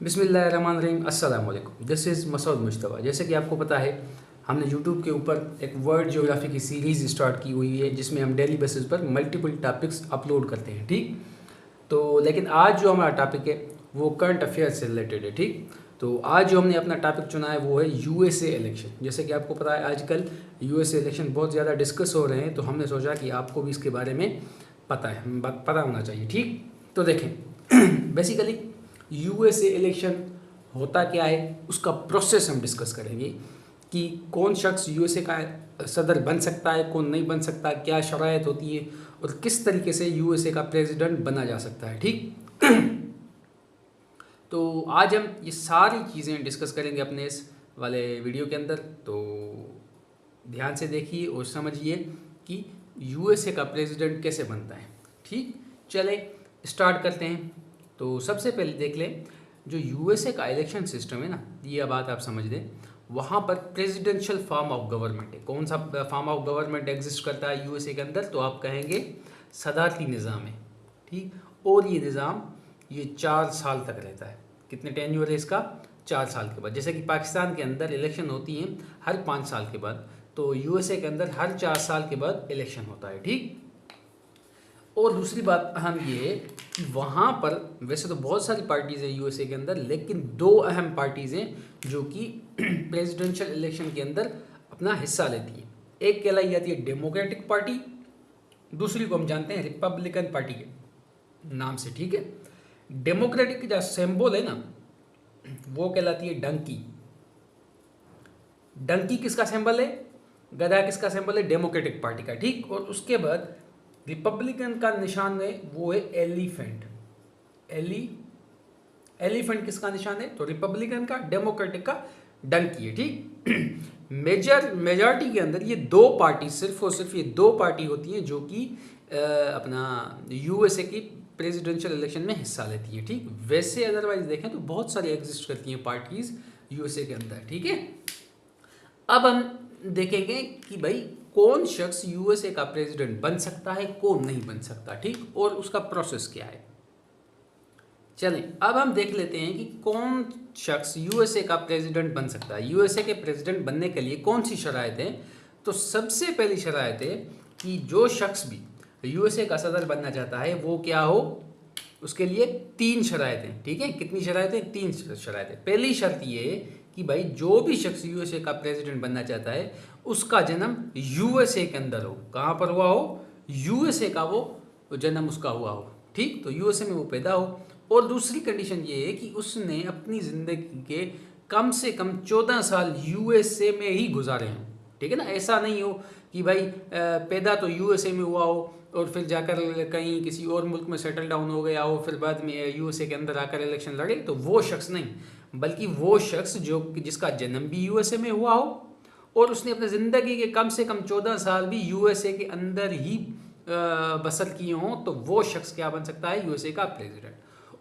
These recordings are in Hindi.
बिस्मिल्लाहिर्रहमानिर्रहीम अस्सलाम वालेकुम। This is Masood Mushtaba. जैसे कि आपको पता है, हमने यूट्यूब के ऊपर एक वर्ल्ड ज्योग्राफी की सीरीज़ स्टार्ट की हुई है जिसमें हम डेली बेसिस पर मल्टीपल टॉपिक्स अपलोड करते हैं। ठीक, तो लेकिन आज जो हमारा टॉपिक है वो करंट अफेयर्स से रिलेटेड है। ठीक, तो आज जो हमने अपना टॉपिक चुना है वो है यूएसए इलेक्शन। जैसे कि आपको पता है आजकल यूएसए इलेक्शन बहुत ज़्यादा डिस्कस हो रहे हैं, तो हमने सोचा कि आपको भी इसके बारे में पता होना चाहिए। ठीक, तो देखें बेसिकली यूएसए इलेक्शन होता क्या है, उसका प्रोसेस हम डिस्कस करेंगे कि कौन शख्स यूएसए का सदर बन सकता है, कौन नहीं बन सकता, क्या शराइत होती है और किस तरीके से यूएसए का प्रेसिडेंट बना जा सकता है। ठीक, तो आज हम ये सारी चीज़ें डिस्कस करेंगे अपने इस वाले वीडियो के अंदर। तो ध्यान से देखिए और समझिए कि यूएसए का प्रेसिडेंट कैसे बनता है। ठीक, चले स्टार्ट करते हैं। तो सबसे पहले देख लें, जो यूएसए का इलेक्शन सिस्टम है ना, ये बात आप समझ लें, वहाँ पर प्रेसिडेंशियल फॉर्म ऑफ गवर्नमेंट है। कौन सा फॉर्म ऑफ गवर्नमेंट एग्जिस्ट करता है यूएसए के अंदर, तो आप कहेंगे सदारती निज़ाम है। ठीक, और ये निज़ाम ये 4 साल तक रहता है। कितने टेन्योर है इसका? 4 साल के बाद। जैसे कि पाकिस्तान के अंदर इलेक्शन होती हैं हर 5 साल के बाद, तो यूएसए के अंदर हर 4 साल के बाद इलेक्शन होता है। ठीक, और दूसरी बात अहम ये है कि वहाँ पर वैसे तो बहुत सारी पार्टीज़ हैं यूएसए के अंदर, लेकिन 2 अहम पार्टीज़ हैं जो कि प्रेसिडेंशियल इलेक्शन के अंदर अपना हिस्सा लेती हैं। एक कहलाई जाती है डेमोक्रेटिक पार्टी, दूसरी को हम जानते हैं रिपब्लिकन पार्टी के नाम से। ठीक है, डेमोक्रेटिक की जो सिंबल है ना वो कहलाती है डंकी। डंकी किसका सिंबल है? गधा किसका सिंबल है? डेमोक्रेटिक पार्टी का। ठीक, और उसके बाद रिपब्लिकन का निशान है वो है एलिफेंट। एलिफेंट किसका निशान है? तो रिपब्लिकन का, डेमोक्रेटिक का डंकी है। ठीक, मेजॉरिटी के अंदर ये 2 पार्टी, सिर्फ और सिर्फ ये 2 पार्टी होती हैं जो कि अपना यूएसए की प्रेसिडेंशियल इलेक्शन में हिस्सा लेती हैं। ठीक, वैसे अदरवाइज देखें तो बहुत सारी एग्जिस्ट करती हैं पार्टीज यूएसए के अंदर। ठीक है, अब हम देखेंगे कि भाई कौन शख्स यूएसए का प्रेसिडेंट बन सकता है, कौन नहीं बन सकता। ठीक, और उसका प्रोसेस क्या है। चलें अब हम देख लेते हैं कि कौन शख्स यूएसए का प्रेसिडेंट बन सकता है। यूएसए के प्रेसिडेंट बनने के लिए कौन सी शराइत है? तो सबसे पहली शराइत है कि जो शख्स भी यूएसए का सदर बनना चाहता है वो क्या हो, उसके लिए 3 शराइतें। ठीक है, कितनी शराइतें? 3 शराइतें। पहली शर्त ये है कि भाई जो भी शख्स यूएसए का प्रेसिडेंट बनना चाहता है उसका जन्म यूएसए के अंदर हो। कहाँ पर हुआ हो? यूएसए का वो जन्म उसका हुआ हो। ठीक, तो यूएसए में वो पैदा हो। और दूसरी कंडीशन ये है कि उसने अपनी ज़िंदगी के कम से कम 14 साल यूएसए में ही गुजारे हों। ठीक है ना, ऐसा नहीं हो कि भाई पैदा तो यूएसए में हुआ हो और फिर जाकर कहीं किसी और मुल्क में सेटल डाउन हो गया हो, फिर बाद में यूएसए के अंदर आकर इलेक्शन लड़े, तो वो शख्स नहीं, बल्कि वो शख्स जो जिसका जन्म भी यूएसए में हुआ हो और उसने अपनी ज़िंदगी के कम से कम 14 साल भी यूएसए के अंदर ही बसर किए हों, तो वो शख्स क्या बन सकता है? यूएसए का प्रेसिडेंट।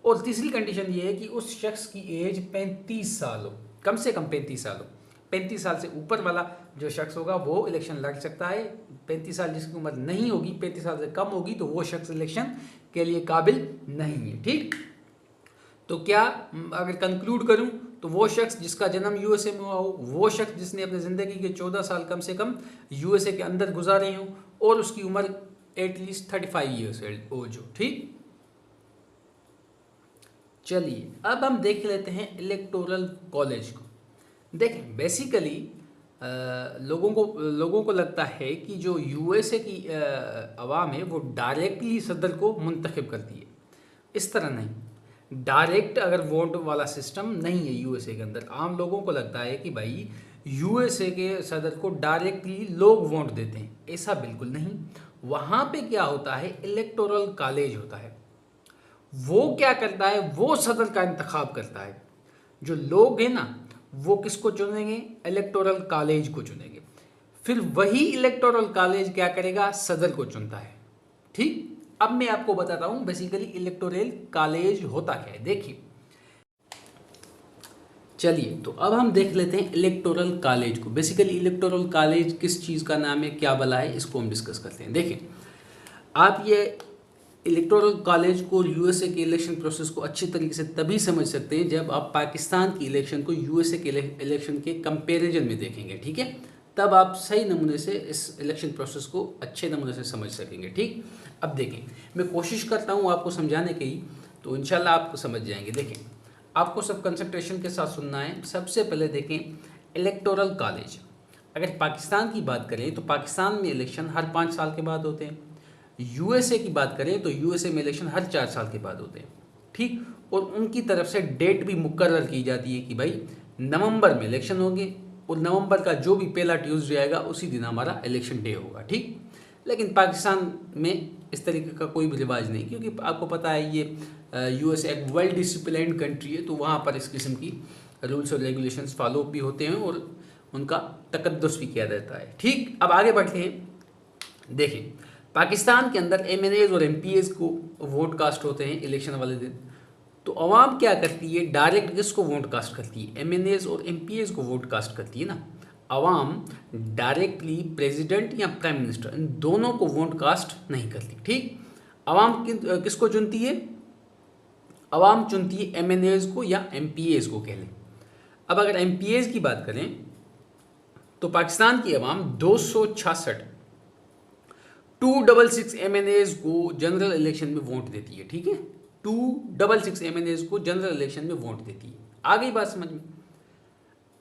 और तीसरी कंडीशन ये है कि उस शख्स की एज 35 साल हो, कम से कम 35 साल हो। 35 साल से ऊपर वाला जो शख्स होगा वो इलेक्शन लड़ सकता है। 35 साल जिसकी उम्र नहीं होगी, 35 साल से कम होगी, तो वो शख्स इलेक्शन के लिए काबिल नहीं है। ठीक, तो क्या अगर कंक्लूड करूं तो वो शख्स जिसका जन्म यूएसए में हुआ हो, वो शख्स जिसने अपनी ज़िंदगी के 14 साल कम से कम यूएसए के अंदर गुजारे हों और उसकी उम्र एटलीस्ट 35 ईयर्स हो जो। ठीक, चलिए अब हम देख लेते हैं इलेक्टोरल कॉलेज को। देखें बेसिकली लोगों को लगता है कि जो यूएसए की आवाम है वो डायरेक्टली सदर को मुंतखब करती है। इस तरह नहीं, डायरेक्ट अगर वोट वाला सिस्टम नहीं है यूएसए के अंदर। आम लोगों को लगता है कि भाई यूएसए के सदर को डायरेक्टली लोग वोट देते हैं, ऐसा बिल्कुल नहीं। वहाँ पे क्या होता है? इलेक्टोरल कॉलेज होता है। वो क्या करता है? वो सदर का इंतखाब करता है। जो लोग हैं ना वो किसको चुनेंगे? इलेक्टोरल कॉलेज को चुनेंगे। फिर वही इलेक्टोरल कॉलेज क्या करेगा? सदर को चुनता है। ठीक, अब मैं आपको बताता हूं बेसिकली इलेक्टोरल कॉलेज होता क्या है। देखिए, चलिए तो अब हम देख लेते हैं इलेक्टोरल कॉलेज को। बेसिकली इलेक्टोरल कॉलेज किस चीज़ का नाम है, क्या बला है, इसको हम डिस्कस करते हैं। देखिए, आप ये इलेक्टोरल कॉलेज को, यूएसए के इलेक्शन प्रोसेस को अच्छी तरीके से तभी समझ सकते हैं जब आप पाकिस्तान की इलेक्शन को यूएसए के इलेक्शन के कंपैरिजन में देखेंगे, ठीक है। तब आप सही नमूने से इस इलेक्शन प्रोसेस को अच्छे नमूने से समझ सकेंगे, ठीक। अब देखें, मैं कोशिश करता हूँ आपको समझाने की, तो इंशाल्लाह आप समझ जाएंगे। देखें, आपको सब कंसंट्रेशन के साथ सुनना है। सबसे पहले देखें इलेक्टोरल कॉलेज। अगर पाकिस्तान की बात करें तो पाकिस्तान में इलेक्शन हर 5 साल के बाद होते हैं। यूएसए की बात करें तो यूएसए में इलेक्शन हर 4 साल के बाद होते हैं, ठीक। और उनकी तरफ से डेट भी मुकर्रर की जाती है कि भाई नवंबर में इलेक्शन होंगे और नवंबर का जो भी पहला ट्यूसडे आएगा उसी दिन हमारा इलेक्शन डे होगा, ठीक। लेकिन पाकिस्तान में इस तरीके का कोई भी रिवाज नहीं, क्योंकि आपको पता है ये यूएसए एक वेल डिसिप्लिन्ड कंट्री है, तो वहाँ पर इस किस्म की रूल्स और रेगुलेशंस फॉलो भी होते हैं और उनका तकद्दुस भी किया जाता है, ठीक। अब आगे बढ़ते हैं। देखिए, पाकिस्तान के अंदर एमएनएज और एमपीएज को वोट कास्ट होते हैं इलेक्शन वाले दिन। तो अवाम क्या करती है, डायरेक्ट किसको वोट कास्ट करती है, एमएनएज और एमपीएज को वोट कास्ट करती है ना। अवाम डायरेक्टली प्रेसिडेंट या प्राइम मिनिस्टर इन दोनों को वोट कास्ट नहीं करती, ठीक। अवाम किसको चुनती है, अवाम चुनती है एमएनएज को या एमपीएज को कह लें। अब अगर एमपीएज की बात करें तो पाकिस्तान की अवाम 266 266 एमएनएज को जनरल इलेक्शन में वोट देती है, ठीक है। 266 एमएनएज को जनरल इलेक्शन में वोट देती है। आ गई बात समझ में।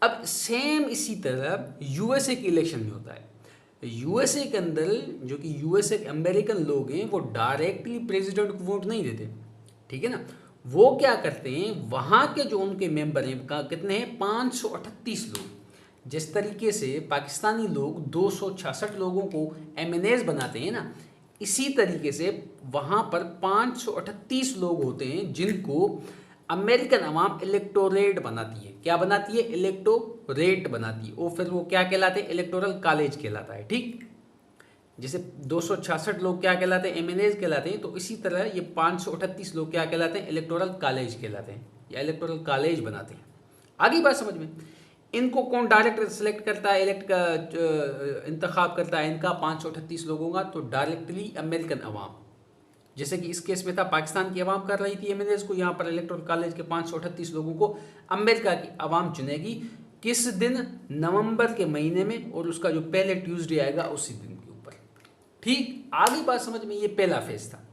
अब सेम इसी तरह यूएसए के इलेक्शन में होता है। यूएसए के अंदर जो कि यूएसए के अमेरिकन लोग हैं वो डायरेक्टली प्रेसिडेंट को वोट नहीं देते, ठीक है ना। वो क्या करते हैं, वहाँ के जो उनके मेंबर हैं, कितने हैं, 538 लोग। जिस तरीके से पाकिस्तानी लोग 266 लोगों को एमएनएज बनाते हैं ना, इसी तरीके से वहाँ पर 538 लोग होते हैं जिनको अमेरिकन अवाम इलेक्टोरेट बनाती है। क्या बनाती है, इलेक्टोरेट बनाती है। और फिर वो क्या कहलाते हैं, इलेक्टोरल कॉलेज कहलाता है, ठीक। जैसे 266 लोग क्या कहलाते हैं, एमएनएज कहलाते हैं, तो इसी तरह ये 538 लोग क्या कहलाते हैं, इलेक्टोरल कॉलेज कहलाते हैं या इलेक्टोरल कॉलेज बनाते हैं। आगे बात समझ में। इनको कौन डायरेक्ट सिलेक्ट करता है, इलेक्ट का इंतखाब करता है इनका 538 लोगों का, तो डायरेक्टली अमेरिकन अवाम। जैसे कि इस केस में था, पाकिस्तान की अवाम कर रही थी एमएनएज को, यहाँ पर इलेक्टोरल कॉलेज के 538 लोगों को अमेरिका की अवाम चुनेगी। किस दिन, नवंबर के महीने में, और उसका जो पहले ट्यूसडे आएगा उसी दिन के ऊपर, ठीक। आगे बात समझ में। ये पहला फेज था,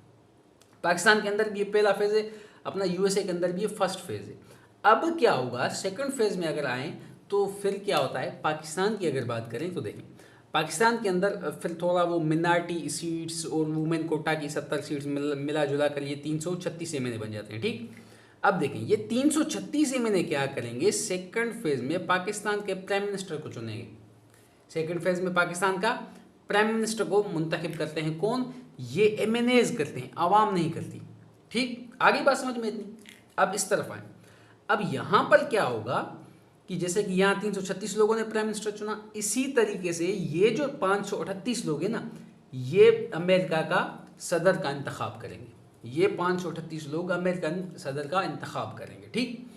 पाकिस्तान के अंदर भी ये पहला फेज है, अपना यूएसए के अंदर भी ये फर्स्ट फेज है। अब क्या होगा, सेकंड फेज में अगर आए तो फिर क्या होता है। पाकिस्तान की अगर बात करें तो देखें, पाकिस्तान के अंदर फिर थोड़ा वो मिनार्टी सीट्स और वुमेन कोटा की 70 सीट्स मिला जुला कर ये 336 एमएनए बन जाते हैं, ठीक। अब देखें, ये 336 एमएनए क्या करेंगे, सेकंड फेज में पाकिस्तान के प्राइम मिनिस्टर को चुनेंगे। सेकंड फेज में पाकिस्तान का प्राइम मिनिस्टर को मुंतखब करते हैं कौन, ये एमएनएज करते हैं, आवाम नहीं करती, ठीक। आगे बात समझ में इतनी। अब इस तरफ आए। अब यहाँ पर क्या होगा कि जैसे कि यहाँ 336 लोगों ने प्राइम मिनिस्टर चुना, इसी तरीके से ये जो 538 लोग हैं ना, ये अमेरिका का सदर का इंतखाब करेंगे। ये 538 लोग अमेरिकन सदर का इंतखाब करेंगे, ठीक।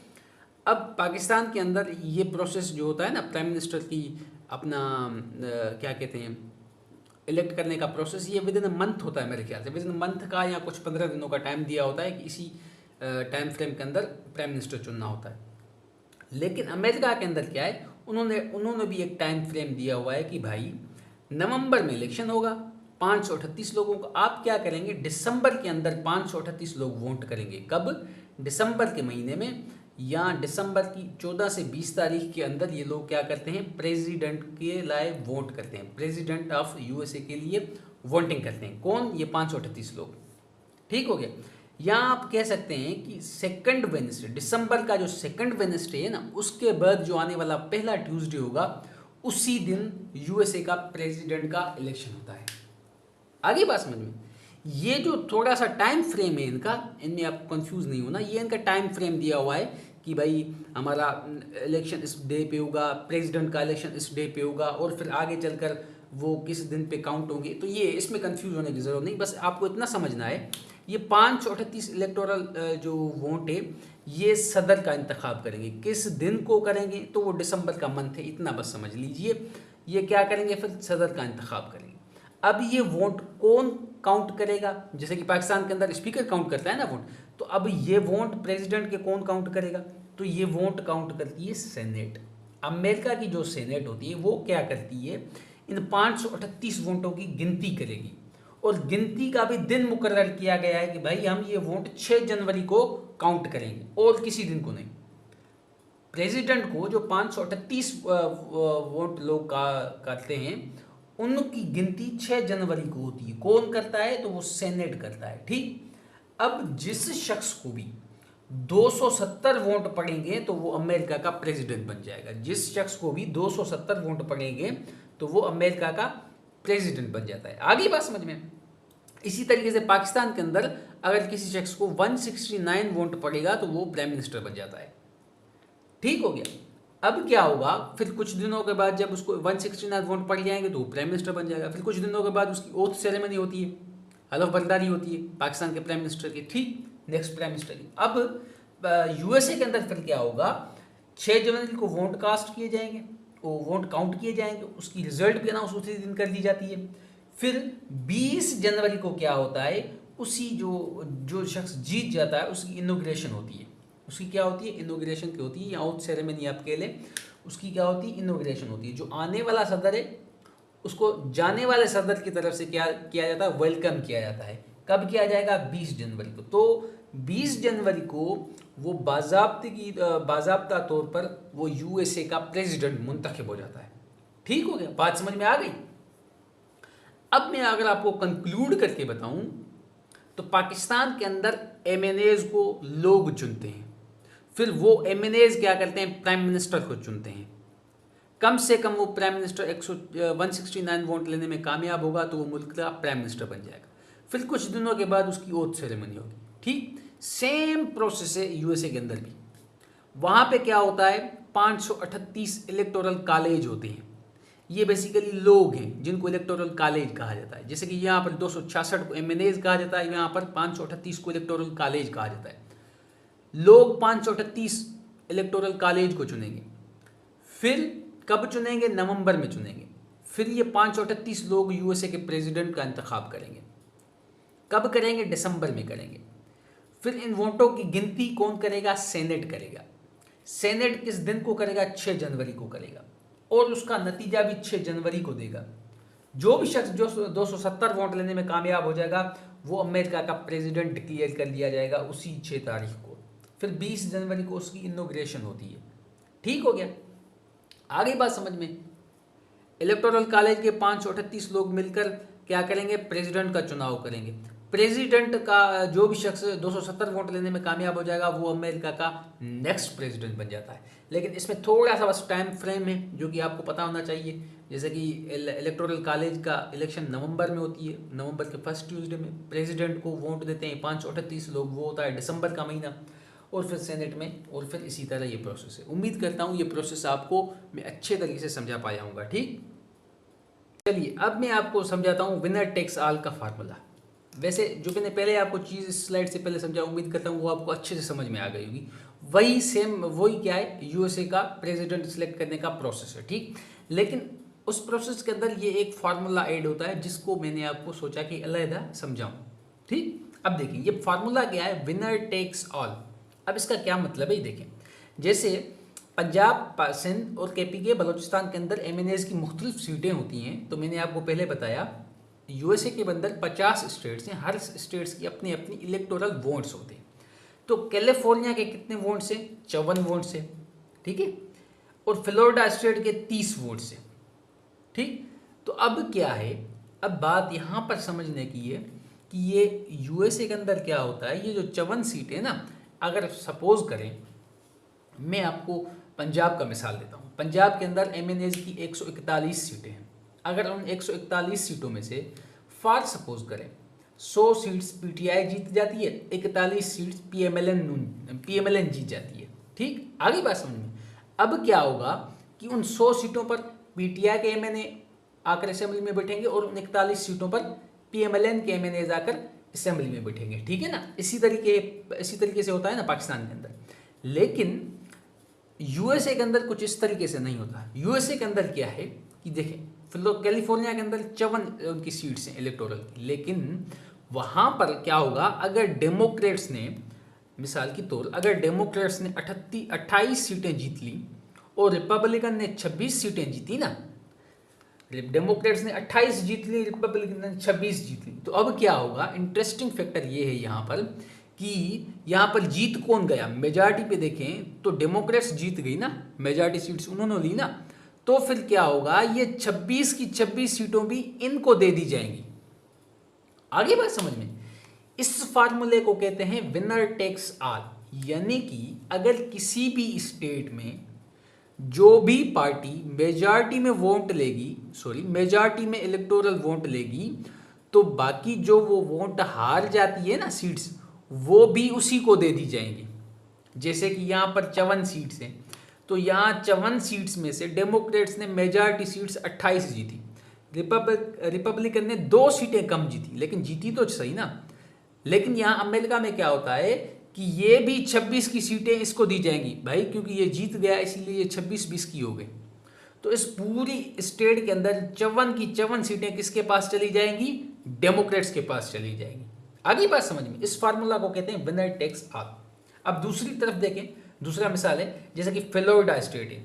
अब पाकिस्तान के अंदर ये प्रोसेस जो होता है ना, प्राइम मिनिस्टर की अपना क्या कहते हैं, इलेक्ट करने का प्रोसेस, ये विद इन अ मंथ होता है मेरे ख्याल से। विद इन अ मंथ का या कुछ 15 दिनों का टाइम दिया होता है कि इसी टाइम फ्रेम के अंदर प्राइम मिनिस्टर चुनना होता है। लेकिन अमेरिका के अंदर क्या है, उन्होंने भी एक टाइम फ्रेम दिया हुआ है कि भाई नवंबर में इलेक्शन होगा, 538 लोगों को आप क्या करेंगे, दिसंबर के अंदर 538 लोग वोट करेंगे। कब, दिसंबर के महीने में, या दिसंबर की 14 से 20 तारीख के अंदर ये लोग क्या करते हैं, प्रेसिडेंट के लिए वोट करते हैं। प्रेसिडेंट ऑफ यूएसए के लिए वोटिंग करते हैं। कौन, ये 538 लोग, ठीक हो गया। या आप कह सकते हैं कि सेकंड वेडनेसडे, दिसंबर का जो सेकंड वेडनेसडे है ना, उसके बाद जो आने वाला पहला ट्यूसडे होगा, उसी दिन यूएसए का प्रेसिडेंट का इलेक्शन होता है। आगे बात समझ में। ये जो थोड़ा सा टाइम फ्रेम है इनका, इनमें आप कंफ्यूज नहीं होना, ये इनका टाइम फ्रेम दिया हुआ है कि भाई हमारा इलेक्शन इस डे पे होगा, प्रेसिडेंट का इलेक्शन इस डे पे होगा, और फिर आगे चलकर वो किस दिन पे काउंट होंगे। तो ये इसमें कंफ्यूज होने की ज़रूरत नहीं, बस आपको इतना समझना है, ये 538 इलेक्टोरल जो वोट है ये सदर का इंतखाब करेंगे। किस दिन को करेंगे, तो वो दिसंबर का मंथ है, इतना बस समझ लीजिए। ये क्या करेंगे, फिर सदर का इंतखाब करेंगे। अब ये वोट कौन काउंट करेगा? जैसे कि पाकिस्तान के अंदर स्पीकर काउंट करता है ना वोट, तो अब ये वोट प्रेसिडेंट के कौन काउंट करेगा? तो ये वोट काउंट करती है सेनेट। अमेरिका की जो सेनेट होती है वो क्या करती है, इन 538 वोटों की गिनती करेगी, और गिनती का भी दिन मुकर्रर किया गया है कि भाई हम ये वोट 6 जनवरी को काउंट करेंगे और किसी दिन को नहीं। प्रेसिडेंट को जो 538 वोट लोग करते हैं उनकी गिनती 6 जनवरी को होती है। कौन करता है? तो वो सेनेट करता है। ठीक, अब जिस शख्स को भी 270 वोट पड़ेंगे तो वो अमेरिका का प्रेसिडेंट बन जाएगा। जिस शख्स को भी 270 वोट पड़ेंगे तो वो अमेरिका का प्रेसिडेंट बन जाता है। आगे बात समझ में? इसी तरीके से पाकिस्तान के अंदर अगर किसी शख्स को 169 वोट पड़ेगा तो वो प्राइम मिनिस्टर बन जाता है। ठीक हो गया। अब क्या होगा, फिर कुछ दिनों के बाद जब उसको 169 वोट पड़ जाएंगे तो वो प्राइम मिनिस्टर बन जाएगा। फिर कुछ दिनों के बाद उसकी ओथ सेरेमनी होती है, हलफ बर्दारी होती है पाकिस्तान के प्राइम मिनिस्टर की। ठीक, नेक्स्ट प्राइम मिनिस्टर की। अब यूएसए के अंदर फिर क्या होगा, 6 जनवरी को वोट कास्ट किए जाएंगे, वो वोट काउंट किए जाएंगे, उसकी रिजल्ट भी अनाउंस उसी दिन कर दी जाती है। फिर 20 जनवरी को क्या होता है, उसी जो शख्स जीत जाता है उसकी इनॉग्रेशन होती है। उसकी क्या होती है? इनॉग्रेशन की होती है, या आउट सेरेमनी आप कह लें, उसकी क्या होती है? इनॉग्रेशन होती है। जो आने वाला सदर है उसको जाने वाले सदर की तरफ से क्या किया जाता है? वेलकम किया जाता है। कब किया जाएगा? 20 जनवरी को। तो 20 जनवरी को वो बाज़ाब्ता तौर पर वो यूएसए का प्रेसिडेंट मुंतखब हो जाता है। ठीक हो गया, बात समझ में आ गई? अब मैं अगर आपको कंक्लूड करके बताऊं तो पाकिस्तान के अंदर एमएनएज को लोग चुनते हैं, फिर वो एमएनएज क्या करते हैं? प्राइम मिनिस्टर को चुनते हैं। कम से कम वो प्राइम मिनिस्टर 169 वोट लेने में कामयाब होगा तो वो मुल्क का प्राइम मिनिस्टर बन जाएगा। फिर कुछ दिनों के बाद उसकी ओथ सेरेमनी होगी। ठीक, सेम प्रोसेस है यूएसए के अंदर भी। वहाँ पे क्या होता है, 538 इलेक्टोरल कॉलेज होते हैं। ये बेसिकली लोग हैं जिनको इलेक्टोरल कॉलेज कहा जाता है। जैसे कि यहाँ पर 266 को एमएनएज कहा जाता है, यहाँ पर 538 को इलेक्टोरल कॉलेज कहा जाता है। लोग 538 इलेक्टोरल कॉलेज को चुनेंगे। फिर कब चुनेंगे? नवंबर में चुनेंगे। फिर ये 538 लोग यूएसए के प्रेसिडेंट का इंतखाब करेंगे। कब करेंगे? दिसंबर में करेंगे। फिर इन वोटों की गिनती कौन करेगा? सेनेट करेगा। सेनेट किस दिन को करेगा? 6 जनवरी को करेगा, और उसका नतीजा भी 6 जनवरी को देगा। जो भी शख्स जो 270 वोट लेने में कामयाब हो जाएगा वो अमेरिका का प्रेसिडेंट डिक्लेयर कर लिया जाएगा उसी 6 तारीख को। फिर 20 जनवरी को उसकी इनॉग्रेशन होती है। ठीक हो गया, आ गई बात समझ में? इलेक्टोरल कॉलेज के 538 लोग मिलकर क्या करेंगे? प्रेसिडेंट का चुनाव करेंगे। प्रेसिडेंट का जो भी शख्स 270 वोट लेने में कामयाब हो जाएगा वो अमेरिका का नेक्स्ट प्रेसिडेंट बन जाता है। लेकिन इसमें थोड़ा सा बस टाइम फ्रेम है जो कि आपको पता होना चाहिए। जैसे कि इलेक्टोरल कॉलेज का इलेक्शन नवंबर में होती है, नवंबर के फर्स्ट ट्यूसडे में। प्रेसिडेंट को वोट देते हैं 538 लोग, वो होता है दिसंबर का महीना, और फिर सेनेट में, और फिर इसी तरह ये प्रोसेस है। उम्मीद करता हूँ ये प्रोसेस आपको मैं अच्छे तरीके से समझा पाया हूँ। ठीक, चलिए अब मैं आपको समझाता हूँ विनर टेक्स ऑल का फार्मूला। वैसे जो मैंने पहले आपको चीज़ इस स्लाइड से पहले समझा, उम्मीद करता हूँ वो आपको अच्छे से समझ में आ गई होगी। वही सेम, वही क्या है, यूएसए का प्रेसिडेंट सिलेक्ट करने का प्रोसेस है। ठीक, लेकिन उस प्रोसेस के अंदर ये एक फार्मूला ऐड होता है जिसको मैंने आपको सोचा कि अलग समझाऊँ। ठीक, अब देखिए ये फार्मूला क्या है, विनर टेक्स ऑल। अब इसका क्या मतलब है, देखें। जैसे पंजाब, सिंध और केपीके, बलूचिस्तान के अंदर एमएनएज की मुख्तलिफ सीटें होती हैं। तो मैंने आपको पहले बताया यूएसए के अंदर 50 स्टेट्स हैं, हर स्टेट्स की अपनी अपनी इलेक्टोरल वोट्स होते हैं। तो कैलिफोर्निया के कितने वोट्स हैं? 54 वोट्स हैं। ठीक है, और फ्लोरिडा स्टेट के 30 वोट्स हैं। ठीक, तो अब क्या है, अब बात यहाँ पर समझने की है कि ये यूएसए के अंदर क्या होता है, ये जो 54 सीटें ना, अगर सपोज करें मैं आपको पंजाब का मिसाल देता हूँ। पंजाब के अंदर एमएनएज की 141 सीटें हैं। अगर उन 141 सीटों में से फॉर सपोज करें 100 सीट्स पीटीआई जीत जाती है, 41 सीट्स पीएमएलएन जीत जाती है। ठीक, आगे बात समझ में? अब क्या होगा कि उन 100 सीटों पर पीटीआई के एमएनए आकर असेंबली में बैठेंगे और उन 41 सीटों पर पीएमएलएन के एमएनए आकर असेंबली में बैठेंगे। ठीक है ना, इसी तरीके से होता है ना पाकिस्तान के अंदर। लेकिन यूएसए के अंदर कुछ इस तरीके से नहीं होता। यूएसए के अंदर क्या है कि देखें, कैलिफोर्निया के अंदर 54 उनकी सीट्स हैं इलेक्टोरल की, लेकिन वहाँ पर क्या होगा अगर डेमोक्रेट्स ने, मिसाल की तौर अगर डेमोक्रेट्स ने 28 सीटें जीत ली और रिपब्लिकन ने 26 सीटें जीती ना, डेमोक्रेट्स ने 28 जीत ली, रिपब्लिकन ने 26 जीत ली, तो अब क्या होगा, इंटरेस्टिंग फैक्टर ये है यहाँ पर कि यहाँ पर जीत कौन गया, मेजॉरिटी पे देखें तो डेमोक्रेट्स जीत गई ना, मेजॉरिटी सीट्स उन्होंने ली ना, तो फिर क्या होगा, ये 26 की 26 सीटों भी इनको दे दी जाएंगी। आगे बात समझ में, इस फार्मूले को कहते हैं विनर टेक्स ऑल, यानी कि अगर किसी भी स्टेट में जो भी पार्टी मेजॉरिटी में वोट लेगी, मेजॉरिटी में इलेक्टोरल वोट लेगी, तो बाकी जो वो वोट हार जाती है ना सीट्स, वो भी उसी को दे दी जाएंगी। जैसे कि यहाँ पर 54 सीट्स हैं, तो यहाँ 54 सीट्स में से डेमोक्रेट्स ने मेजॉरिटी सीट्स 28 जीती, रिपब्लिकन ने 2 सीटें कम जीती, लेकिन जीती तो सही ना। लेकिन यहाँ अमेरिका में क्या होता है कि ये भी 26 की सीटें इसको दी जाएंगी भाई, क्योंकि ये जीत गया इसीलिए ये 26-20 की हो गई। तो इस पूरी स्टेट के अंदर 54 की 54 सीटें किसके पास चली जाएंगी, डेमोक्रेट्स के पास चली जाएंगी। आगे बात समझ में, इस फार्मूला को कहते हैं विनर टेक्स ऑल। अब दूसरी तरफ देखें, दूसरा मिसाल है जैसे कि फ्लोरिडा स्टेट है,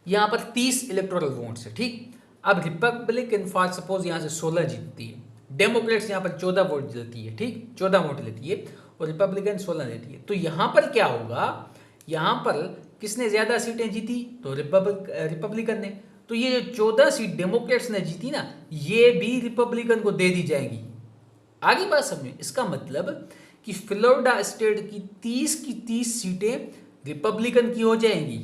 यहाँ पर 30 इलेक्टोरल वोट्स है, ठीक। अब रिपब्लिकन फॉर सपोज यहाँ से 16 जीतती है, डेमोक्रेट्स यहाँ पर 14 वोट लेती है, ठीक, 14 वोट लेती है और रिपब्लिकन 16 लेती है। तो यहाँ पर क्या होगा, यहाँ पर किसने ज़्यादा सीटें जीती, तो रिपब्लिकन ने। तो ये जो 14 सीट डेमोक्रेट्स ने जीती ना, ये भी रिपब्लिकन को दे दी जाएगी। आगे बात समझिए, इसका मतलब कि फ्लोरिडा स्टेट की 30 की 30 सीटें रिपब्लिकन की हो जाएंगी।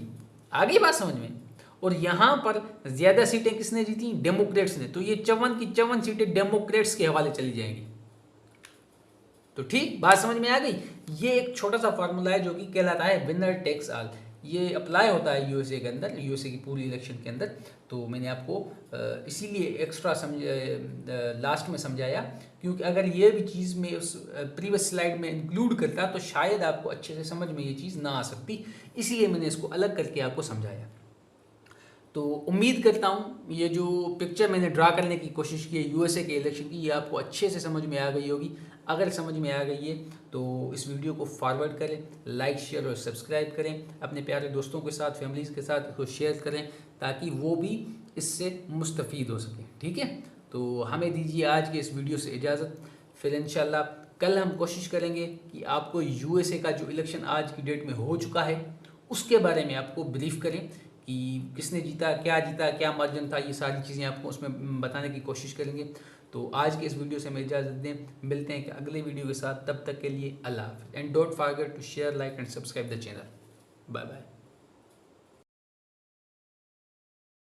आगे बात समझ में, और यहाँ पर ज़्यादा सीटें किसने जीती, डेमोक्रेट्स ने, तो ये 54 की 54 सीटें डेमोक्रेट्स के हवाले चली जाएंगी। तो ठीक, बात समझ में आ गई। ये एक छोटा सा फार्मूला है जो कि कहलाता है विनर टेक्स ऑल। ये अप्लाई होता है यूएसए के अंदर, यूएसए की पूरी इलेक्शन के अंदर। तो मैंने आपको इसीलिए एक्स्ट्रा लास्ट में समझाया, क्योंकि अगर ये भी चीज़ मैं उस प्रीवियस स्लाइड में इंक्लूड करता तो शायद आपको अच्छे से समझ में ये चीज़ ना आ सकती, इसीलिए मैंने इसको अलग करके आपको समझाया। तो उम्मीद करता हूँ ये जो पिक्चर मैंने ड्रा करने की कोशिश की है यूएसए के इलेक्शन की, ये आपको अच्छे से समझ में आ गई होगी। अगर समझ में आ गई है तो इस वीडियो को फॉरवर्ड करें, लाइक शेयर और सब्सक्राइब करें, अपने प्यारे दोस्तों के साथ, फैमिलीज़ के साथ इसको शेयर करें ताकि वो भी इससे मुस्तफ़ीद हो सकें, ठीक है। तो हमें दीजिए आज के इस वीडियो से इजाज़त, फिर इंशाल्लाह कल हम कोशिश करेंगे कि आपको यूएसए का जो इलेक्शन आज की डेट में हो चुका है उसके बारे में आपको ब्रीफ करें कि किसने जीता, क्या मार्जिन था, ये सारी चीज़ें आपको उसमें बताने की कोशिश करेंगे। तो आज के इस वीडियो से हमें इजाज़त दें, मिलते हैं कि अगले वीडियो के साथ, तब तक के लिए अल्लाह हाफ़िज़ and don't forget to share, like and subscribe the channel. Bye bye.